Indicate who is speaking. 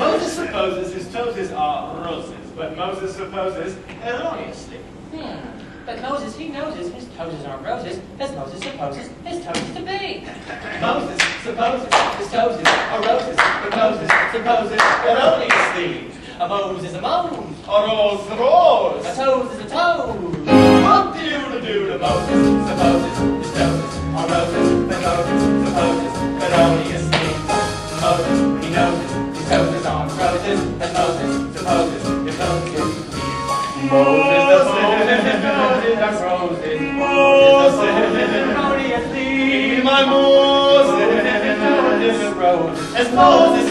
Speaker 1: Moses supposes his toes are roses, but Moses supposes erroneously.
Speaker 2: But Moses, he knows his toes aren't roses, as Moses supposes his toes to be.
Speaker 1: Moses supposes his toes are roses, but Moses supposes erroneously.
Speaker 2: A Mose is a Mose.
Speaker 1: A rose, a rose.
Speaker 2: A toes is a toes.
Speaker 1: What do you do to Moses supposes his toes are roses, but Moses supposes erroneously. Moses, he knows his toes aren't roses, and Moses supposes his toes to be. Moses supposes roses, Moses supposes erroneously. My Moses supposes roses, as Moses